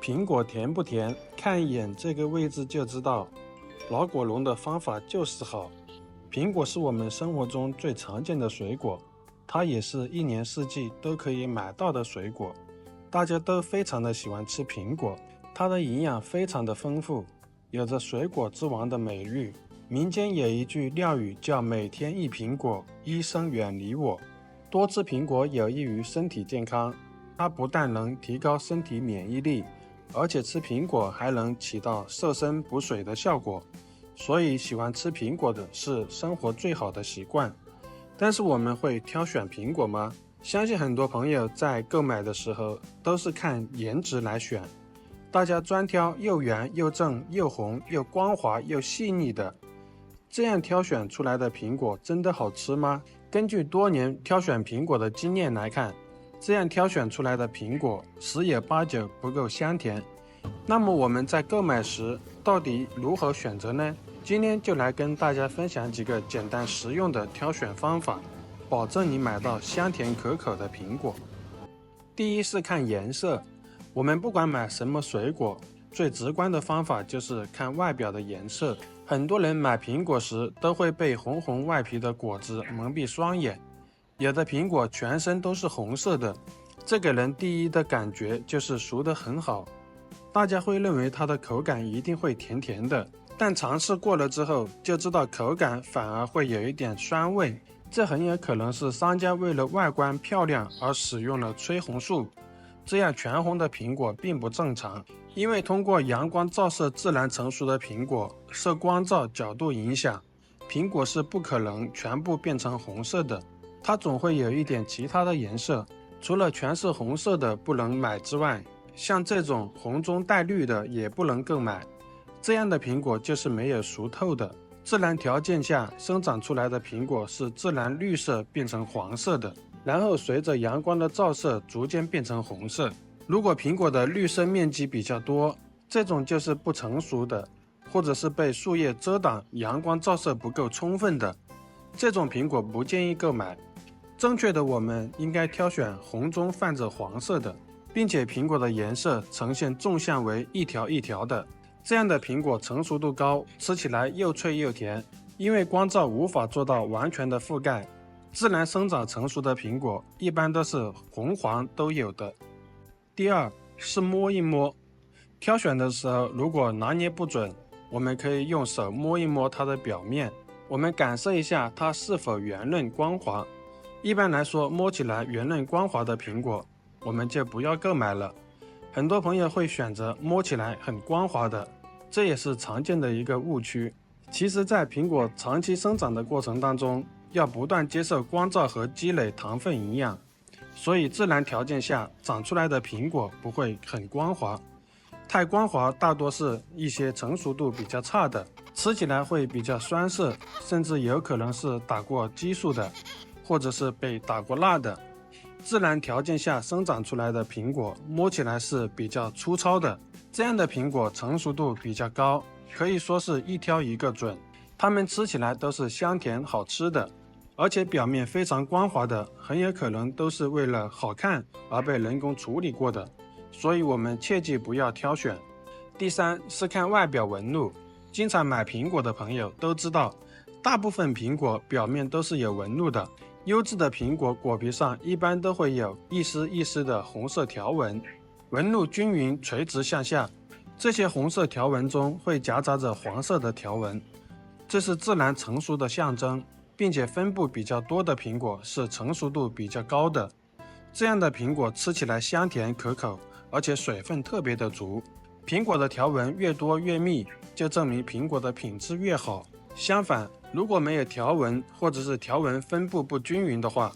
苹果甜不甜，看一眼这个位置就知道。老果农的方法就是好。苹果是我们生活中最常见的水果，它也是一年四季都可以买到的水果。大家都非常的喜欢吃苹果，它的营养非常的丰富，有着水果之王的美誉。民间有一句料语叫每天一苹果，医生远离我。多吃苹果有益于身体健康，它不但能提高身体免疫力，而且吃苹果还能起到瘦身补水的效果。所以喜欢吃苹果的是生活最好的习惯。但是我们会挑选苹果吗？相信很多朋友在购买的时候都是看颜值来选，大家专挑又圆又正又红又光滑又细腻的。这样挑选出来的苹果真的好吃吗？根据多年挑选苹果的经验来看，这样挑选出来的苹果十有八九不够香甜。那么我们在购买时到底如何选择呢？今天就来跟大家分享几个简单实用的挑选方法，保证你买到香甜可口的苹果。第一是看颜色，我们不管买什么水果，最直观的方法就是看外表的颜色。很多人买苹果时都会被红红外皮的果子蒙蔽双眼，有的苹果全身都是红色的，这给人第一的感觉就是熟得很好，大家会认为它的口感一定会甜甜的，但尝试过了之后就知道口感反而会有一点酸味，这很有可能是商家为了外观漂亮而使用了催红素，这样全红的苹果并不正常。因为通过阳光照射自然成熟的苹果，受光照角度影响，苹果是不可能全部变成红色的，它总会有一点其他的颜色。除了全是红色的不能买之外，像这种红中带绿的也不能购买，这样的苹果就是没有熟透的。自然条件下生长出来的苹果是自然绿色变成黄色的，然后随着阳光的照射逐渐变成红色。如果苹果的绿色面积比较多，这种就是不成熟的，或者是被树叶遮挡，阳光照射不够充分的，这种苹果不建议购买。正确的我们应该挑选红中泛着黄色的，并且苹果的颜色呈现纵向为一条一条的，这样的苹果成熟度高，吃起来又脆又甜。因为光照无法做到完全的覆盖，自然生长成熟的苹果一般都是红黄都有的。第二是摸一摸，挑选的时候如果拿捏不准，我们可以用手摸一摸它的表面，我们感受一下它是否圆润光滑。一般来说，摸起来圆润光滑的苹果我们就不要购买了。很多朋友会选择摸起来很光滑的，这也是常见的一个误区。其实在苹果长期生长的过程当中，要不断接受光照和积累糖分营养，所以自然条件下长出来的苹果不会很光滑，太光滑大多是一些成熟度比较差的，吃起来会比较酸涩，甚至有可能是打过激素的，或者是被打过蜡的。自然条件下生长出来的苹果摸起来是比较粗糙的，这样的苹果成熟度比较高，可以说是一挑一个准，它们吃起来都是香甜好吃的，而且表面非常光滑的，很有可能都是为了好看而被人工处理过的，所以我们切记不要挑选。第三是看外表纹路，经常买苹果的朋友都知道，大部分苹果表面都是有纹路的，优质的苹果果皮上一般都会有一丝一丝的红色条纹，纹路均匀垂直向下，这些红色条纹中会夹杂着黄色的条纹，这是自然成熟的象征，并且分布比较多的苹果是成熟度比较高的，这样的苹果吃起来香甜可口，而且水分特别的足。苹果的条纹越多越密，就证明苹果的品质越好。相反，如果没有条纹，或者是条纹分布不均匀的话，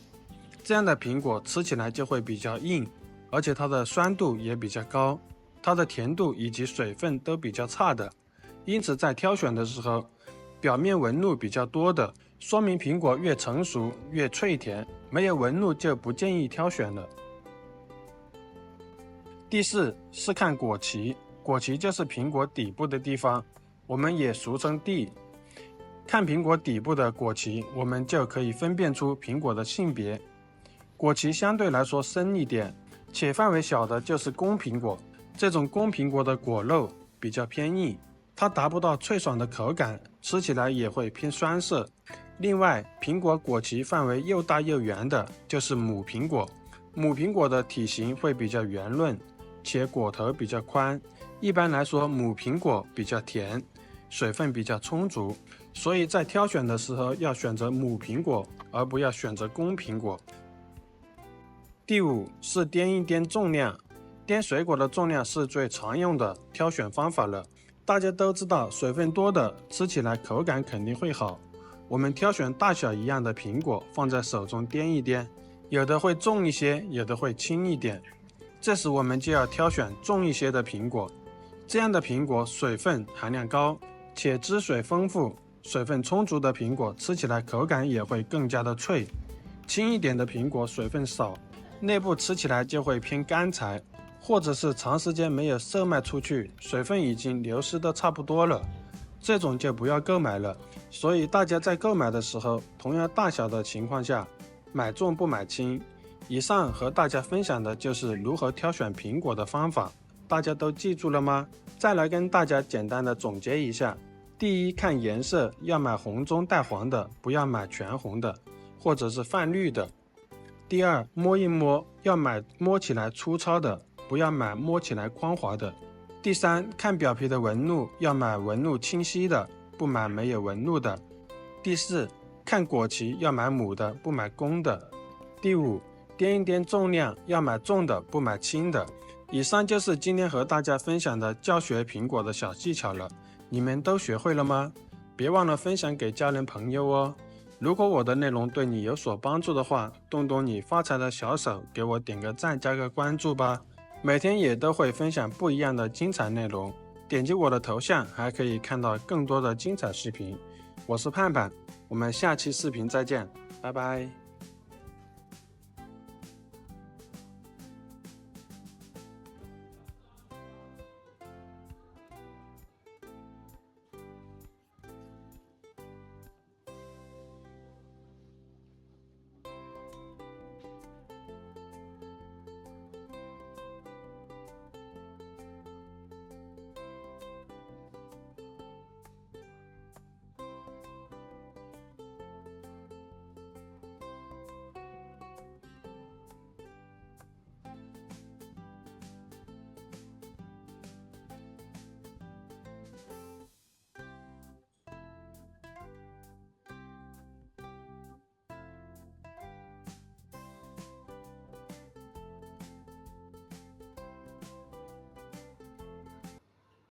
这样的苹果吃起来就会比较硬，而且它的酸度也比较高，它的甜度以及水分都比较差的。因此在挑选的时候，表面纹路比较多的，说明苹果越成熟越脆甜，没有纹路就不建议挑选了。第四是看果脐，果脐就是苹果底部的地方，我们也俗称蒂。看苹果底部的果脐，我们就可以分辨出苹果的性别。果脐相对来说深一点，且范围小的就是公苹果，这种公苹果的果肉比较偏硬，它达不到脆爽的口感，吃起来也会偏酸涩。另外，苹果果脐范围又大又圆的就是母苹果。母苹果的体型会比较圆润，且果头比较宽。一般来说，母苹果比较甜，水分比较充足，所以在挑选的时候要选择母苹果，而不要选择公苹果。第5是掂一掂重量，掂水果的重量是最常用的挑选方法了。大家都知道，水分多的吃起来口感肯定会好。我们挑选大小一样的苹果，放在手中掂一掂，有的会重一些，有的会轻一点。这时我们就要挑选重一些的苹果，这样的苹果水分含量高，且汁水丰富，水分充足的苹果吃起来口感也会更加的脆。轻一点的苹果水分少，内部吃起来就会偏干柴，或者是长时间没有售卖出去，水分已经流失的差不多了，这种就不要购买了。所以大家在购买的时候，同样大小的情况下，买重不买轻。以上和大家分享的就是如何挑选苹果的方法，大家都记住了吗？再来跟大家简单的总结一下。第一，看颜色，要买红中带黄的，不要买全红的，或者是泛绿的。第二，摸一摸，要买摸起来粗糙的，不要买摸起来光滑的。第三，看表皮的纹路，要买纹路清晰的，不买没有纹路的。第四，看果脐，要买母的，不买公的。第5，掂一掂重量，要买重的，不买轻的。以上就是今天和大家分享的教学苹果的小技巧了，你们都学会了吗？别忘了分享给家人朋友哦。如果我的内容对你有所帮助的话，动动你发财的小手，给我点个赞，加个关注吧。每天也都会分享不一样的精彩内容，点击我的头像还可以看到更多的精彩视频。我是盼盼，我们下期视频再见，拜拜。